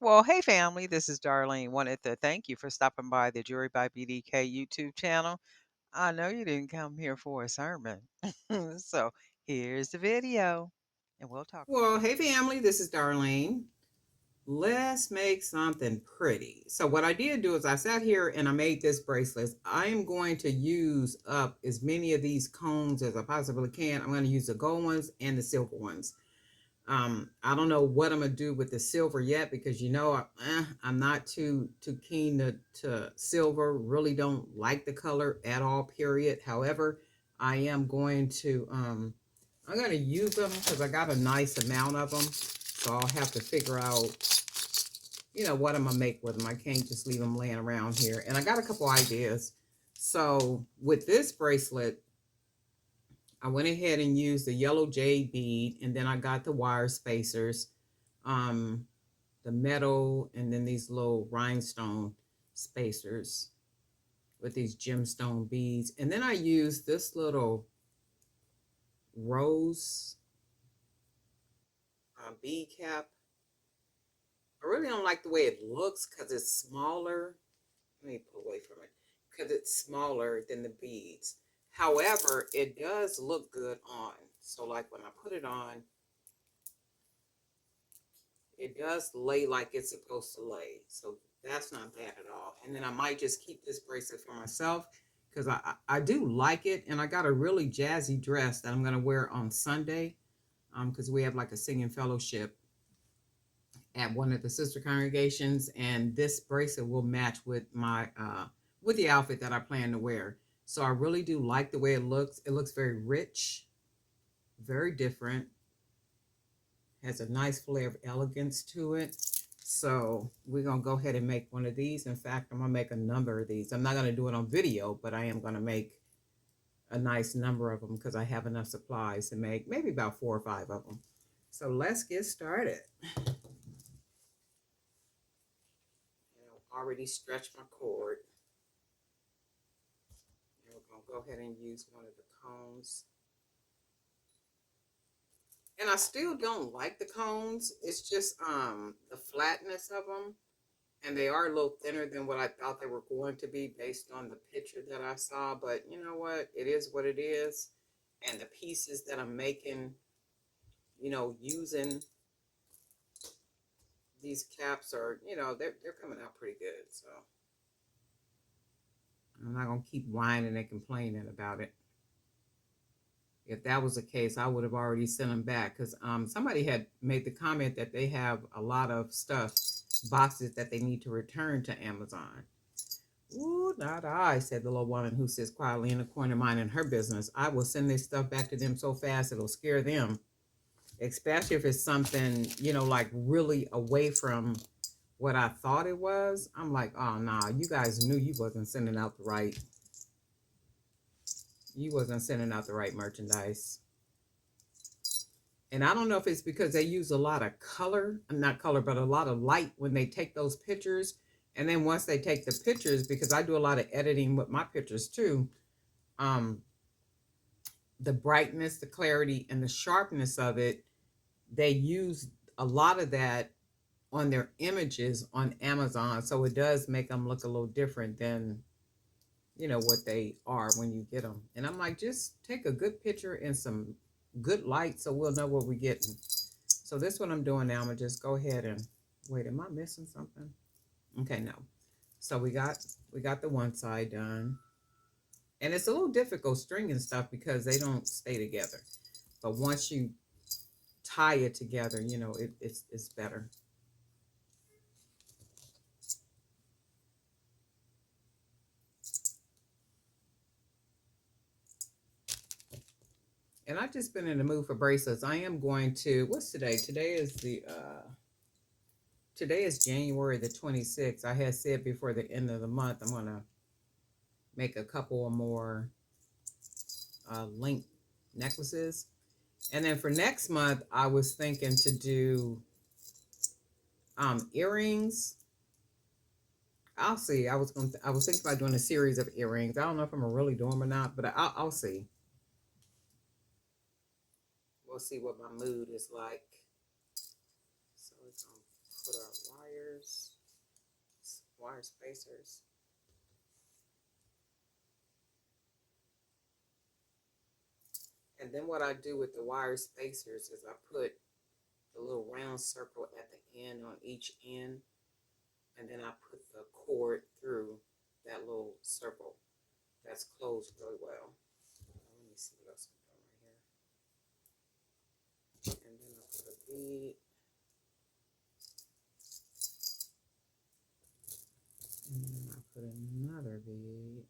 Well, hey family, this is Darlene. Wanted to thank you for stopping by the Jury by BDK YouTube channel. I know you didn't come here for a sermon. So here's the video, and we'll talk. Well, hey family, this is Darlene. Let's make something pretty. So what I did do is I sat here and I made this bracelet. I am going to use up as many of these cones as I possibly can. I'm going to use the gold ones and the silver ones. I don't know what I'm gonna do with the silver yet because I'm not too keen to silver. Really don't like the color at all. Period. However, I am going to I'm gonna use them because I got a nice amount of them. So I'll have to figure out what I'm gonna make with them. I can't just leave them laying around here. And I got a couple ideas. So with this bracelet, I went ahead and used the yellow jade bead, and then I got the wire spacers, um, the metal, and then these little rhinestone spacers with these gemstone beads. And then I used this little rose bead cap. I really don't like the way it looks because it's smaller. Let me pull away from it because it's smaller than the beads. However, it does look good on. So, like when I put it on, it does lay like it's supposed to lay. So that's not bad at all. And then I might just keep this bracelet for myself because I do like it. And I got a really jazzy dress that I'm going to wear on Sunday because we have like a singing fellowship at one of the sister congregations. And this bracelet will match with the outfit that I plan to wear. So I really do like the way it looks. It looks very rich, very different, has a nice flair of elegance to it. So we're going to go ahead and make one of these. In fact, I'm going to make a number of these. I'm not going to do it on video, but I am going to make a nice number of them because I have enough supplies to make maybe about 4 or 5 of them. So let's get started. Already stretched my cord. And we're going to go ahead and use one of the cones. And I still don't like the cones. It's just the flatness of them. And they are a little thinner than what I thought they were going to be based on the picture that I saw. But you know what? It is what it is. And the pieces that I'm making, using these caps are, they're coming out pretty good. So I'm not gonna keep whining and complaining about it. If that was the case, I would have already sent them back because somebody had made the comment that they have a lot of stuff, boxes that they need to return to Amazon. Ooh, not I, said the little woman who sits quietly in the corner minding her business. I will send this stuff back to them so fast it'll scare them, especially if it's something, like really away from what I thought it was. I'm like, oh, nah, you guys knew you wasn't sending out the right merchandise. And I don't know if it's because they use a lot of color, not color, but a lot of light when they take those pictures. And then once they take the pictures, because I do a lot of editing with my pictures too, um, the brightness, the clarity, and the sharpness of it, they use a lot of that on their images on Amazon. So it does make them look a little different than, what they are when you get them. And I'm like, just take a good picture and some good light so we'll know what we're getting. So this what I'm doing now. I'm gonna just go ahead and wait. Am I missing something? Okay, no. So we got the one side done, and it's a little difficult stringing stuff because they don't stay together. But once you tie it together, it's better. And I've just been in the mood for bracelets. I am going to. What's today? Today is January the 26th. I had said before the end of the month I'm gonna make a couple or more link necklaces. And then for next month, I was thinking to do earrings. I'll see. I was thinking about doing a series of earrings. I don't know if I'm gonna really do them or not, but I'll see. We'll see what my mood is like. So it's gonna put our wire spacers. And then what I do with the wire spacers is I put the little round circle at the end on each end, and then I put the cord through that little circle that's closed really well. Let me see what else I'm doing right here. And then I put a bead. And then I put another bead.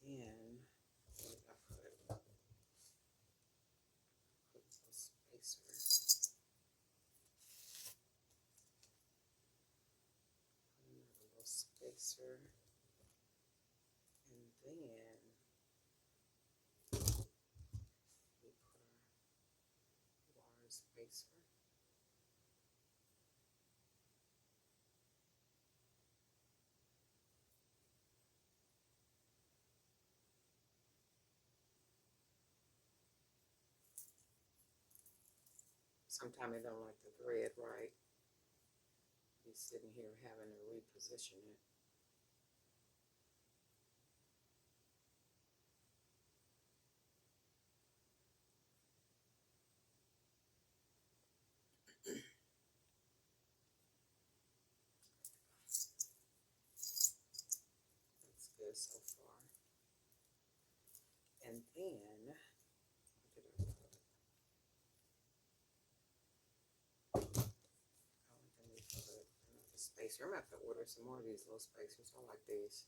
And then I put a spacer. Another little spacer. And then we put our wire spacer. Sometimes I don't like the thread right. Be sitting here having to reposition it. That's good so far. And then, what did I put? Oh, and then we put another spacer. I'm going to have to order some more of these little spacers. I like these.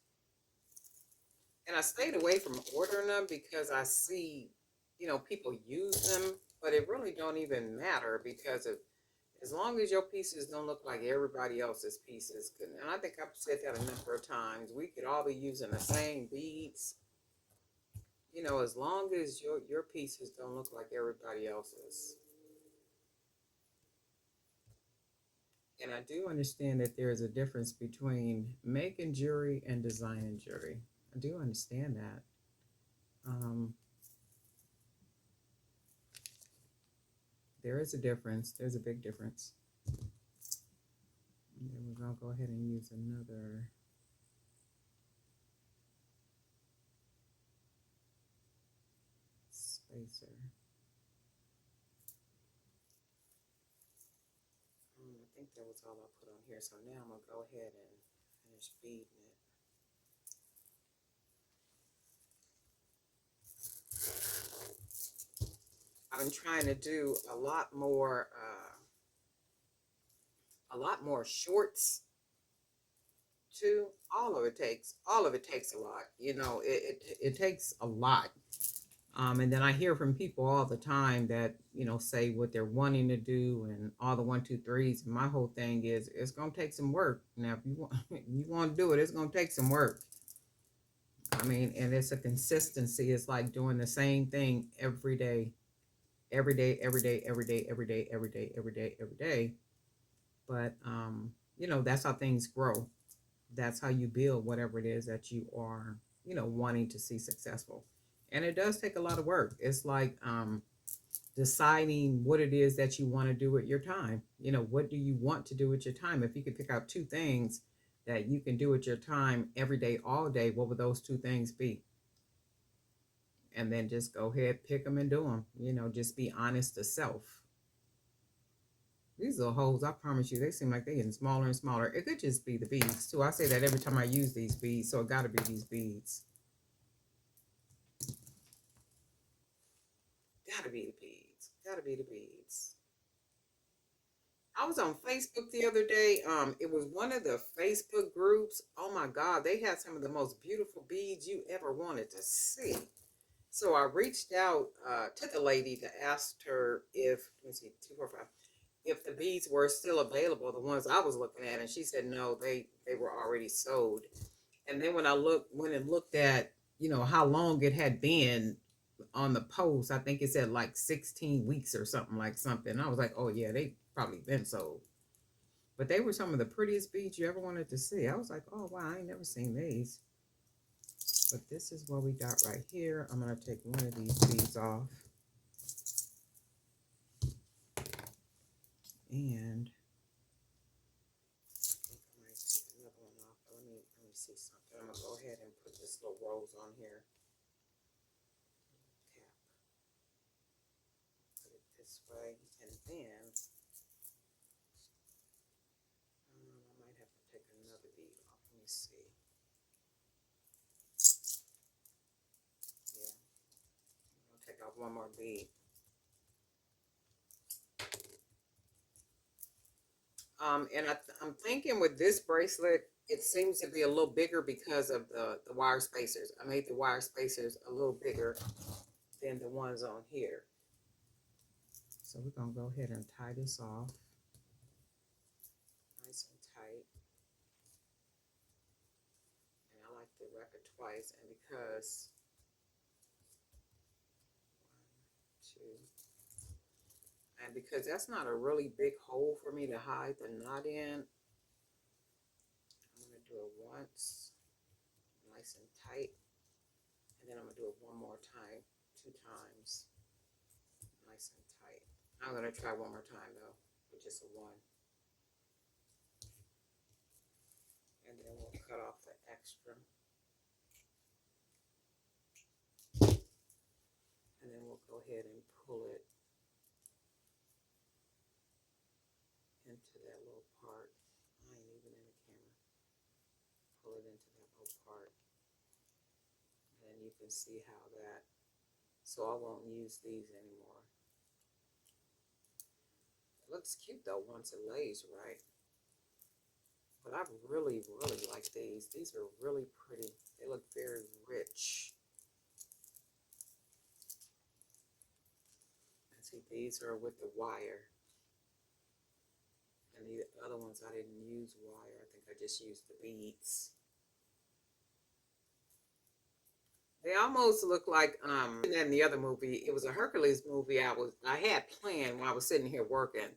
And I stayed away from ordering them because I see, people use them, but it really don't even matter because as long as your pieces don't look like everybody else's pieces, and I think I've said that a number of times, we could all be using the same beads, as long as your pieces don't look like everybody else's. And I do understand that there is a difference between making jewelry and designing jewelry. I do understand that. There is a difference. There's a big difference. And then we're going to go ahead and use another spacer. I think that was all I put on here. So now I'm going to go ahead and finish beading it. I've been trying to do a lot more shorts too. All of it takes a lot. It takes a lot. And then I hear from people all the time that, say what they're wanting to do and all the 1, 2, 3s. My whole thing is it's going to take some work. Now, if you want to do it, it's going to take some work. I mean, and it's a consistency. It's like doing the same thing every day, every day, every day, every day, every day, every day, every day, every day. But, that's how things grow. That's how you build whatever it is that you are, wanting to see successful. And it does take a lot of work. It's like deciding what it is that you want to do with your time. What do you want to do with your time? If you could pick out 2 things that you can do with your time every day, all day, what would those 2 things be? And then just go ahead, pick them and do them. Just be honest to self. These little holes, I promise you, they seem like they're getting smaller and smaller. It could just be the beads, too. I say that every time I use these beads, so it got to be these beads. Gotta be the beads. Gotta be the beads. I was on Facebook the other day. It was one of the Facebook groups. Oh my God, they had some of the most beautiful beads you ever wanted to see. So I reached out to the lady to ask her if, let me see, 245, if the beads were still available, the ones I was looking at, and she said no, they were already sold. And then when I went and looked at, how long it had been on the post, I think it said like 16 weeks or something. I was like, oh yeah, they probably been sold. But they were some of the prettiest beads you ever wanted to see. I was like, oh wow, I ain't never seen these. But this is what we got right here. I'm going to take one of these beads off. And I might take another one off. Let me see something. I'm going to go ahead and put this little rose on here. Tap. Put it this way. And then I might have to take another bead off. Let me see. Yeah. I'm going to take off one more bead. And I'm thinking with this bracelet, it seems to be a little bigger because of the wire spacers. I made the wire spacers a little bigger than the ones on here. So we're going to go ahead and tie this off. Nice and tight. And I like to wrap it twice. And because, 1, 2, and because that's not a really big hole for me to hide the knot in, I'm going to do it once, nice and tight. And then I'm going to do it one more time, 2 times, nice and tight. I'm going to try one more time though, with just a 1. And then we'll cut off the extra. And then we'll go ahead and pull it into that little part. I ain't even in the camera. Pull it into that little part. And you can see how that, so I won't use these anymore. It looks cute though once it lays right. But I really, really like these. These are really pretty. They look very rich. And see, these are with the wire. And the other ones I didn't use wire. I think I just used the beads. They almost look like in the other movie. It was a Hercules movie I had planned while I was sitting here working.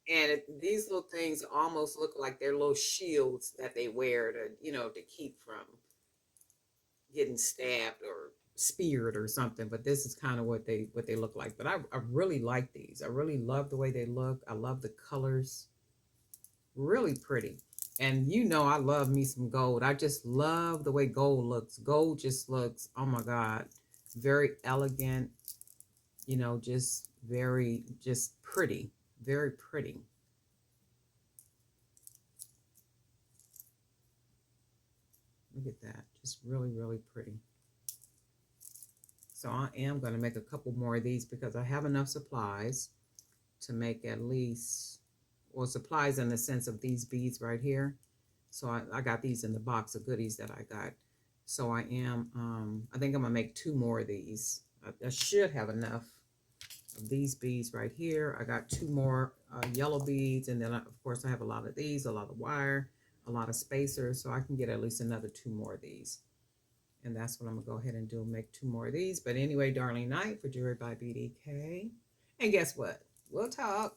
And these little things almost look like they're little shields that they wear to, to keep from getting stabbed or speared or something. But this is kind of what they look like. But I really like these. I really love the way they look. I love the colors. Really pretty. And I love me some gold. I just love the way gold looks. Gold just looks, oh my God, very elegant, just very, just pretty, very pretty. Look at that. Just really, really pretty. So I am going to make a couple more of these because I have enough supplies to make at least, well, supplies in the sense of these beads right here. So I got these in the box of goodies that I got. So I think I'm going to make 2 more of these. I should have enough of these beads right here. I got 2 more yellow beads. And then, of course, I have a lot of these, a lot of wire, a lot of spacers. So I can get at least another 2 more of these. And that's what I'm going to go ahead and do, make 2 more of these. But anyway, darling night for Jewelry by BDK. And guess what? We'll talk.